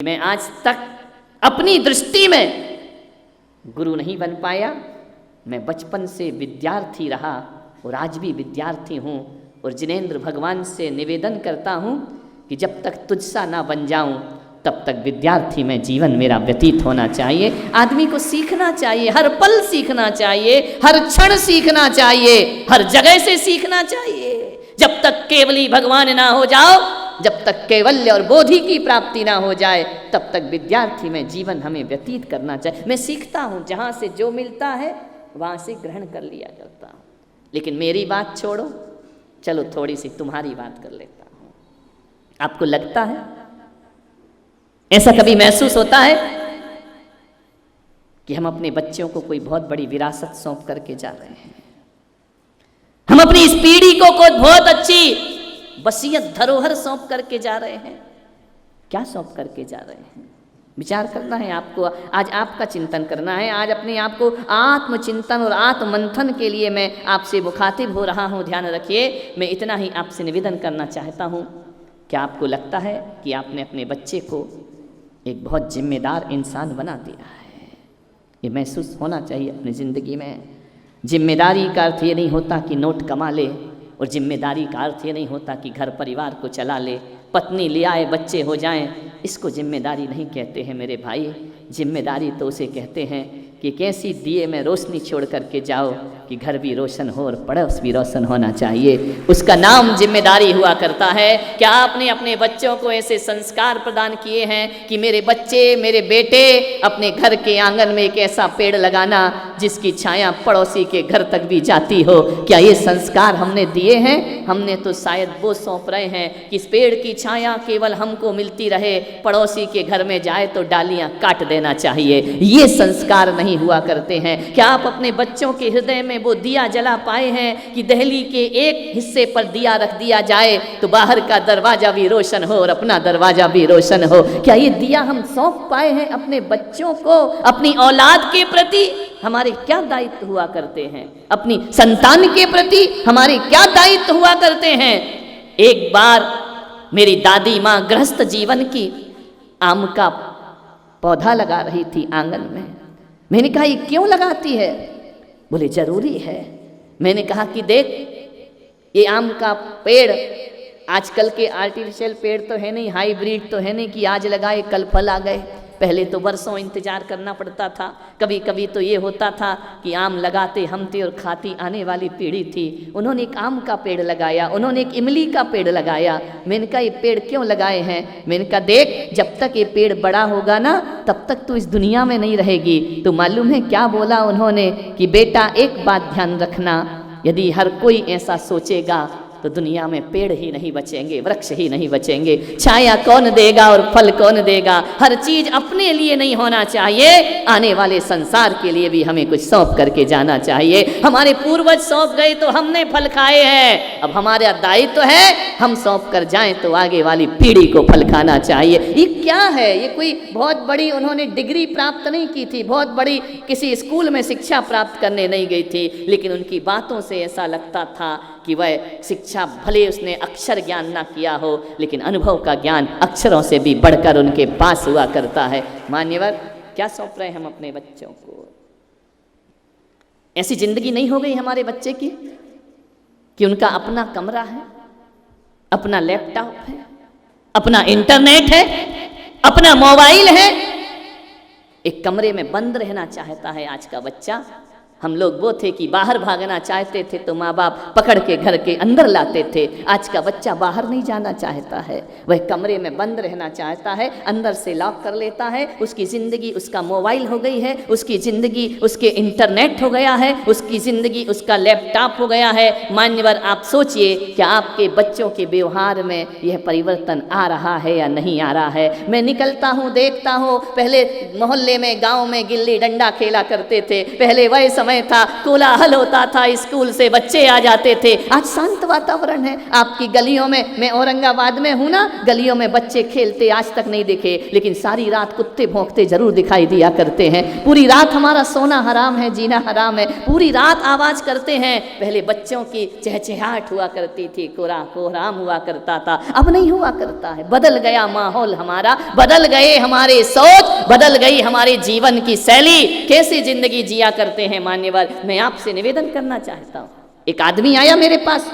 मैं आज तक अपनी दृष्टि में गुरु नहीं बन पाया। मैं बचपन से विद्यार्थी रहा और आज भी विद्यार्थी हूँ और जिनेंद्र भगवान से निवेदन करता हूँ कि जब तक तुझसा ना बन जाऊँ तब तक विद्यार्थी में जीवन मेरा व्यतीत होना चाहिए। आदमी को सीखना चाहिए, हर पल सीखना चाहिए, हर क्षण सीखना चाहिए, हर जगह से सीखना चाहिए। जब तक केवली भगवान ना हो जाओ, जब तक कैवल्य और बोधि की प्राप्ति ना हो जाए, तब तक विद्यार्थी में जीवन हमें व्यतीत करना चाहिए। मैं सीखता हूँ, जहाँ से जो मिलता है वहाँ से ग्रहण कर लिया करता हूँ। लेकिन मेरी बात छोड़ो, चलो थोड़ी सी तुम्हारी बात कर लेता हूँ। आपको लगता है, ऐसा कभी महसूस होता है कि हम अपने बच्चों को कोई बहुत बड़ी विरासत सौंप करके जा रहे हैं? हम अपनी इस पीढ़ी को कोई बहुत अच्छी वसीयत धरोहर सौंप करके जा रहे हैं? क्या सौंप करके जा रहे हैं? विचार करना है आपको। आज आपका चिंतन करना है। आज अपने आप को आत्मचिंतन और आत्ममंथन के लिए मैं आपसे मुखातिब हो रहा हूँ। ध्यान रखिए, मैं इतना ही आपसे निवेदन करना चाहता हूँ। क्या आपको लगता है कि आपने अपने बच्चे को एक बहुत जिम्मेदार इंसान बना दिया है? ये महसूस होना चाहिए अपनी ज़िंदगी में। जिम्मेदारी का अर्थ ये नहीं होता कि नोट कमा ले, और जिम्मेदारी का अर्थ ये नहीं होता कि घर परिवार को चला ले, पत्नी ले आए, बच्चे हो जाएं। इसको जिम्मेदारी नहीं कहते हैं मेरे भाई। जिम्मेदारी तो उसे कहते हैं कि कैसी दिए में रोशनी छोड़ करके जाओ कि घर भी रोशन हो और पड़ोस भी रोशन होना चाहिए। उसका नाम जिम्मेदारी हुआ करता है। क्या आपने अपने बच्चों को ऐसे संस्कार प्रदान किए हैं कि मेरे बच्चे, मेरे बेटे, अपने घर के आंगन में एक ऐसा पेड़ लगाना जिसकी छाया पड़ोसी के घर तक भी जाती हो? क्या ये संस्कार हमने दिए हैं? हमने तो शायद वो सौंप रहे हैं कि इस पेड़ की छाया केवल हमको मिलती रहे, पड़ोसी के घर में जाए तो डालियां काट देना चाहिए। ये संस्कार नहीं हुआ करते हैं। क्या आप अपने बच्चों के हृदय में वो दिया जला पाए हैं कि दहली के एक हिस्से पर दिया रख दिया जाए तो बाहर का दरवाजा भी रोशन हो और अपना दरवाजा भी रोशन हो? क्या ये दिया हम सौंप पाए हैं अपने बच्चों को? अपनी औलाद के प्रति हमारे क्या दायित्व हुआ करते हैं? अपनी संतान के प्रति हमारे क्या दायित्व हुआ करते हैं? एक बार मेरी दादी माँ गृहस्थ जीवन की आम का पौधा लगा रही थी आंगन में। मैंने कहा, ये क्यों लगाती है? बोले, जरूरी है। मैंने कहा कि देख, ये आम का पेड़ आजकल के आर्टिफिशियल पेड़ तो है नहीं, हाइब्रिड तो है नहीं कि आज लगाए कल फल आ गए। पहले तो बरसों इंतजार करना पड़ता था। कभी कभी तो ये होता था कि आम लगाते हम थे और खाती आने वाली पीढ़ी थी। उन्होंने एक आम का पेड़ लगाया, उन्होंने एक इमली का पेड़ लगाया। मैंने कहा, ये पेड़ क्यों लगाए हैं? मैंने कहा, देख, जब तक ये पेड़ बड़ा होगा ना, तब तक तू इस दुनिया में नहीं रहेगी। तो मालूम है क्या बोला उन्होंने? कि बेटा, एक बात ध्यान रखना, यदि हर कोई ऐसा सोचेगा तो दुनिया में पेड़ ही नहीं बचेंगे, वृक्ष ही नहीं बचेंगे। छाया कौन देगा और फल कौन देगा? हर चीज अपने लिए नहीं होना चाहिए, आने वाले संसार के लिए भी हमें कुछ सौंप करके जाना चाहिए। हमारे पूर्वज सौंप गए तो हमने फल खाए हैं। अब हमारा दायित्व है हम सौंप कर जाएं तो आगे वाली पीढ़ी को फल खाना चाहिए। ये क्या है? ये कोई बहुत बड़ी उन्होंने डिग्री प्राप्त नहीं की थी, बहुत बड़ी किसी स्कूल में शिक्षा प्राप्त करने नहीं गई थी, लेकिन उनकी बातों से ऐसा लगता था कि वह शिक्षा भले उसने अक्षर ज्ञान ना किया हो, लेकिन अनुभव का ज्ञान अक्षरों से भी बढ़कर उनके पास हुआ करता है। मान्यवर, क्या सौंप रहे हैं हम अपने बच्चों को? ऐसी जिंदगी नहीं हो गई हमारे बच्चे की कि उनका अपना कमरा है, अपना लैपटॉप है, अपना इंटरनेट है, अपना मोबाइल है। एक कमरे में बंद रहना चाहता है आज का बच्चा। हम लोग वो थे कि बाहर भागना चाहते थे तो माँ बाप पकड़ के घर के अंदर लाते थे। आज का बच्चा बाहर नहीं जाना चाहता है, वह कमरे में बंद रहना चाहता है, अंदर से लॉक कर लेता है। उसकी ज़िंदगी उसका मोबाइल हो गई है, उसकी ज़िंदगी उसके इंटरनेट हो गया है, उसकी ज़िंदगी उसका लैपटॉप हो गया है। मान्यवर, आप सोचिए, क्या आपके बच्चों के व्यवहार में यह परिवर्तन आ रहा है या नहीं आ रहा है? मैं निकलता हूँ, देखता हूँ, पहले मोहल्ले में, गाँव में गिल्ली डंडा खेला करते थे। पहले वह समय था, कोलाहल होता था, स्कूल से बच्चे आ जाते थे। आज शांत वातावरण है। आपकी गलियों में, मैं औरंगाबाद में हूँ ना, गलियों में बच्चे खेलते आज तक नहीं दिखे, लेकिन सारी रात कुत्ते भौंकते जरूर दिखाई दिया करते हैं। पूरी रात हमारा सोना हराम है, जीना हराम है, पूरी रात आवाज करते हैं। पहले बच्चों की चहचहाहट हुआ करती थी, कोहराम हुआ करता था, अब नहीं हुआ करता है। बदल गया माहौल हमारा, बदल गए हमारे सोच, बदल गई हमारे जीवन की शैली। कैसी जिंदगी जिया करते हैं मान्यवर। मैं आपसे निवेदन करना चाहता हूं। एक आदमी आया मेरे पास,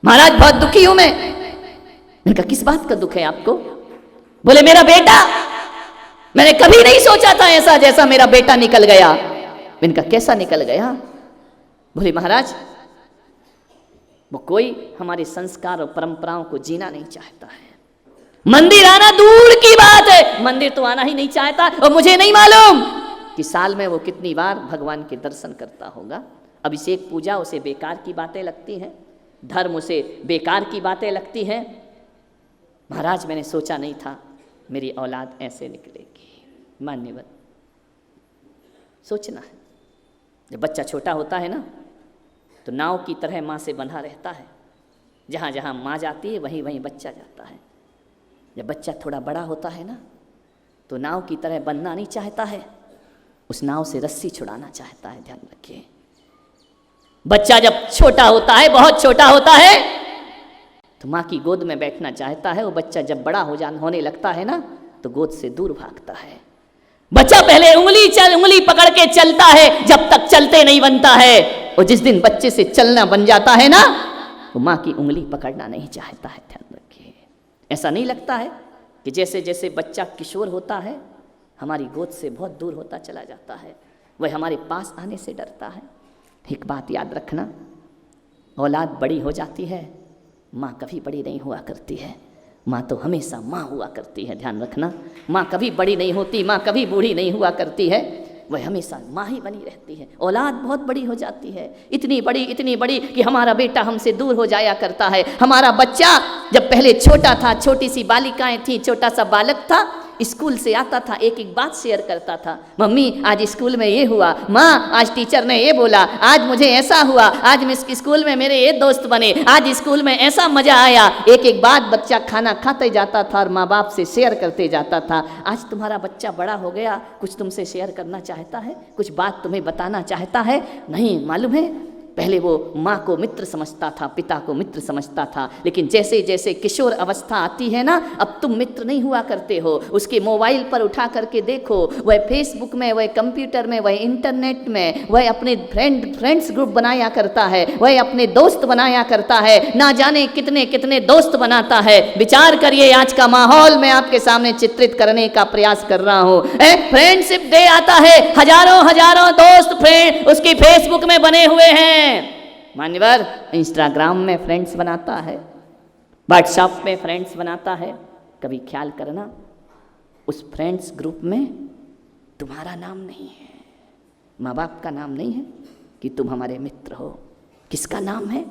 महाराज बहुत दुखी हूं मैं। मैंने कहा किस बात का दुख है आपको? बोले मेरा बेटा, मैंने कभी नहीं सोचा था ऐसा जैसा मेरा बेटा निकल गया। मैंने कहा कैसा निकल गया? बोले महाराज वो कोई हमारे संस्कार और परंपराओं को जीना नहीं चाहता है। मंदिर आना दूर की बात है, मंदिर तो आना ही नहीं चाहता। और मुझे नहीं मालूम कि साल में वो कितनी बार भगवान के दर्शन करता होगा। अभिषेक पूजा उसे बेकार की बातें लगती हैं, धर्म उसे बेकार की बातें लगती हैं। महाराज मैंने सोचा नहीं था मेरी औलाद ऐसे निकलेगी। मान्यवर सोचना है, जब बच्चा छोटा होता है ना तो नाव की तरह माँ से बंधा रहता है। जहाँ जहाँ माँ जाती है वहीं वहीं बच्चा जाता है। जब बच्चा थोड़ा बड़ा होता है ना तो नाव की तरह बनना नहीं चाहता है, उस नाव से रस्सी छुड़ाना चाहता है। ध्यान रखिए, बच्चा जब छोटा होता है, बहुत छोटा होता है, तो माँ की गोद में बैठना चाहता है। वो बच्चा जब बड़ा होने लगता है ना तो गोद से दूर भागता है। बच्चा पहले उंगली पकड़ के चलता है, जब तक चलते नहीं बनता है। और जिस दिन बच्चे से चलना बन जाता है ना, वो माँ की उंगली पकड़ना नहीं चाहता है। ध्यान रखिए, ऐसा नहीं लगता है कि जैसे जैसे बच्चा किशोर होता है हमारी गोद से बहुत दूर होता चला जाता है, वह हमारे पास आने से डरता है। एक बात याद रखना, औलाद बड़ी हो जाती है, माँ कभी बड़ी नहीं हुआ करती है। माँ तो हमेशा माँ हुआ करती है। ध्यान रखना, माँ कभी बड़ी नहीं होती, माँ कभी बूढ़ी नहीं हुआ करती है, वह हमेशा माँ ही बनी रहती है। औलाद बहुत बड़ी हो जाती है, इतनी बड़ी कि हमारा बेटा हमसे दूर हो जाया करता है। हमारा बच्चा जब पहले छोटा था, छोटी सी बालिकाएं थी, छोटा सा बालक था, स्कूल से आता था, एक एक बात शेयर करता था। मम्मी आज स्कूल में ये हुआ, माँ आज टीचर ने ये बोला, आज मुझे ऐसा हुआ, आज मैं स्कूल में मेरे ये दोस्त बने, आज स्कूल में ऐसा मजा आया। एक एक बात बच्चा खाना खाते जाता था और माँ बाप से शेयर करते जाता था। आज तुम्हारा बच्चा बड़ा हो गया, कुछ तुमसे शेयर करना चाहता है, कुछ बात तुम्हें बताना चाहता है? नहीं, मालूम है पहले वो माँ को मित्र समझता था, पिता को मित्र समझता था, लेकिन जैसे जैसे किशोर अवस्था आती है ना, अब तुम मित्र नहीं हुआ करते हो। उसके मोबाइल पर उठा करके देखो, वह फेसबुक में, वह कंप्यूटर में, वह इंटरनेट में, वह अपने फ्रेंड्स ग्रुप बनाया करता है, वह अपने दोस्त बनाया करता है, ना जाने कितने कितने दोस्त बनाता है। विचार करिए, आज का माहौल मैं आपके सामने चित्रित करने का प्रयास कर रहा हूँ। फ्रेंडशिप डे आता है, हजारों दोस्त फ्रेंड उसकी फेसबुक में बने हुए हैं। मान्यवर इंस्टाग्राम में फ्रेंड्स बनाता है, व्हाट्सएप में फ्रेंड्स बनाता है। कभी ख्याल करना, उस फ्रेंड्स ग्रुप में तुम्हारा नाम नहीं है, माँ बाप का नाम नहीं है कि तुम हमारे मित्र हो। किसका नाम है?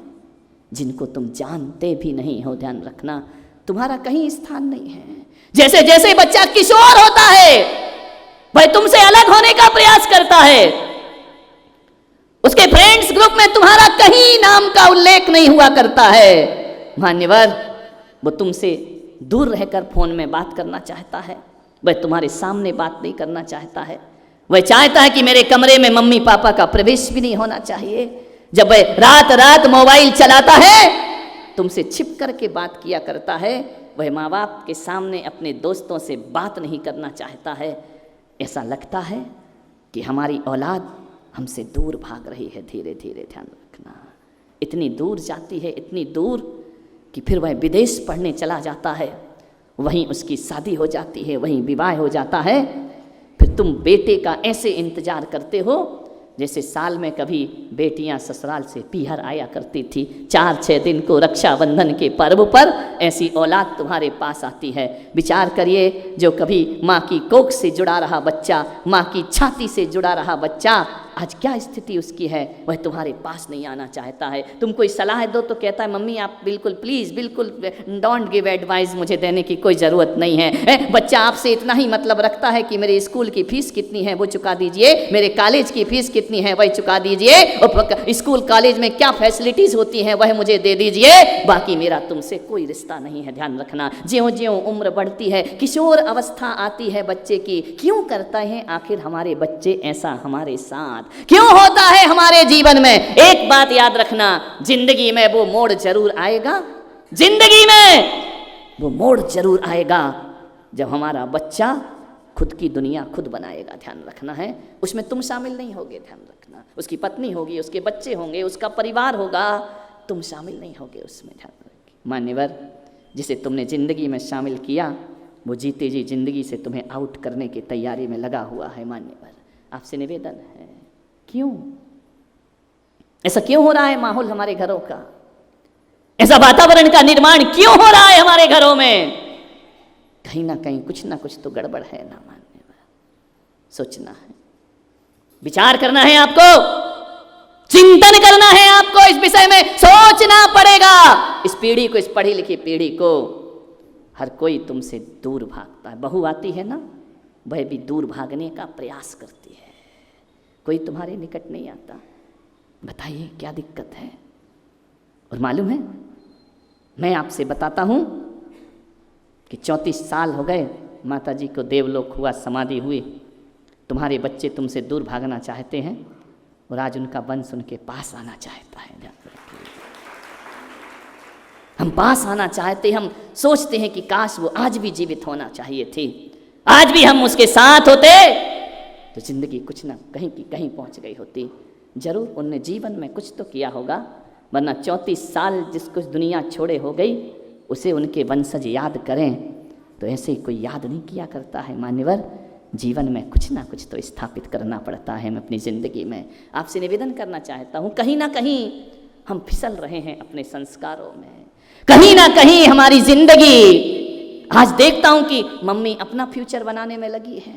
जिनको तुम जानते भी नहीं हो। ध्यान रखना, तुम्हारा कहीं स्थान नहीं है। जैसे जैसे बच्चा किशोर होता है वह तुमसे अलग होने का प्रयास करता है, उसके फ्रेंड्स ग्रुप में तुम्हारा कहीं नाम का उल्लेख नहीं हुआ करता है। मान्यवर वो तुमसे दूर रहकर फोन में बात करना चाहता है, वह तुम्हारे सामने बात नहीं करना चाहता है। वह चाहता है कि मेरे कमरे में मम्मी पापा का प्रवेश भी नहीं होना चाहिए। जब वह रात रात मोबाइल चलाता है, तुमसे छिप करके बात किया करता है। वह माँ बाप के सामने अपने दोस्तों से बात नहीं करना चाहता है। ऐसा लगता है कि हमारी औलाद हमसे दूर भाग रही है। धीरे धीरे ध्यान रखना, इतनी दूर जाती है, इतनी दूर कि फिर वह विदेश पढ़ने चला जाता है, वहीं उसकी शादी हो जाती है, वहीं विवाह हो जाता है। फिर तुम बेटे का ऐसे इंतजार करते हो जैसे साल में कभी बेटियां ससुराल से पीहर आया करती थी। 4-6 दिन को रक्षाबंधन के पर्व पर ऐसी औलाद तुम्हारे पास आती है। विचार करिए, जो कभी माँ की कोख से जुड़ा रहा बच्चा, माँ की छाती से जुड़ा रहा बच्चा, आज क्या स्थिति उसकी है, वह तुम्हारे पास नहीं आना चाहता है। तुम कोई सलाह दो तो कहता है मम्मी आप बिल्कुल प्लीज़ बिल्कुल डोंट गिव एडवाइस, मुझे देने की कोई ज़रूरत नहीं है। बच्चा आपसे इतना ही मतलब रखता है कि मेरे स्कूल की फ़ीस कितनी है वो चुका दीजिए, मेरे कॉलेज की फ़ीस कितनी है वही चुका दीजिए, और स्कूल कॉलेज में क्या फैसिलिटीज़ होती हैं वह मुझे दे दीजिए, बाकी मेरा तुमसे कोई रिश्ता नहीं है। ध्यान रखना, ज्यों ज्यों उम्र बढ़ती है, किशोर अवस्था आती है बच्चे की, क्यों करता है आखिर हमारे बच्चे ऐसा हमारे साथ, क्यों होता है हमारे जीवन में? एक बात याद रखना, जिंदगी में वो मोड़ जरूर आएगा, जिंदगी में वो मोड़ जरूर आएगा जब हमारा बच्चा खुद की दुनिया खुद बनाएगा। ध्यान रखना है, उसमें तुम शामिल नहीं होगे। ध्यान रखना, उसकी पत्नी होगी, उसके बच्चे होंगे, उसका परिवार होगा, तुम शामिल नहीं होगे उसमें। ध्यान रखिए मान्यवर, जिसे तुमने जिंदगी में शामिल किया वो जीते जी जिंदगी से तुम्हें आउट करने की तैयारी में लगा हुआ है। मान्यवर, आपसे निवेदन है, क्यों ऐसा क्यों हो रहा है? माहौल हमारे घरों का, ऐसा वातावरण का निर्माण क्यों हो रहा है हमारे घरों में? कहीं ना कहीं कुछ ना कुछ तो गड़बड़ है ना। मान्यवर, सोचना है, विचार करना है, आपको चिंतन करना है, आपको इस विषय में सोचना पड़ेगा। इस पीढ़ी को, इस पढ़ी लिखी पीढ़ी को हर कोई तुमसे दूर भागता है। बहू आती है ना, वह भी दूर भागने का प्रयास करती है, कोई तुम्हारे निकट नहीं आता। बताइए क्या दिक्कत है? और मालूम है, मैं आपसे बताता हूँ कि 34 साल हो गए माता जी को देवलोक हुआ, समाधि हुई, तुम्हारे बच्चे तुमसे दूर भागना चाहते हैं और आज उनका वंश उनके पास आना चाहता है। हम पास आना चाहते, हम सोचते हैं कि काश वो आज भी जीवित होना चाहिए थी, आज भी हम उसके साथ होते तो जिंदगी कुछ ना कहीं की कहीं पहुंच गई होती। जरूर उनने जीवन में कुछ तो किया होगा, वरना 34 साल जिसको दुनिया छोड़े हो गई उसे उनके वंशज याद करें तो ऐसे कोई याद नहीं किया करता है। मान्यवर, जीवन में कुछ ना कुछ तो स्थापित करना पड़ता है। मैं अपनी ज़िंदगी में आपसे निवेदन करना चाहता हूँ, कहीं ना कहीं हम फिसल रहे हैं अपने संस्कारों में, कहीं ना कहीं हमारी जिंदगी, आज देखता हूं कि मम्मी अपना फ्यूचर बनाने में लगी है,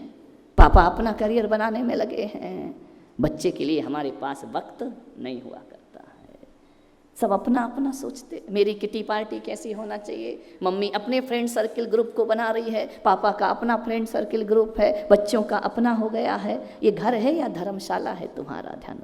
पापा अपना करियर बनाने में लगे हैं, बच्चे के लिए हमारे पास वक्त नहीं हुआ करता है। सब अपना अपना सोचते, मेरी किटी पार्टी कैसी होना चाहिए, मम्मी अपने फ्रेंड सर्किल ग्रुप को बना रही है, पापा का अपना फ्रेंड सर्किल ग्रुप है, बच्चों का अपना हो गया है। ये घर है या धर्मशाला है तुम्हारा? ध्यान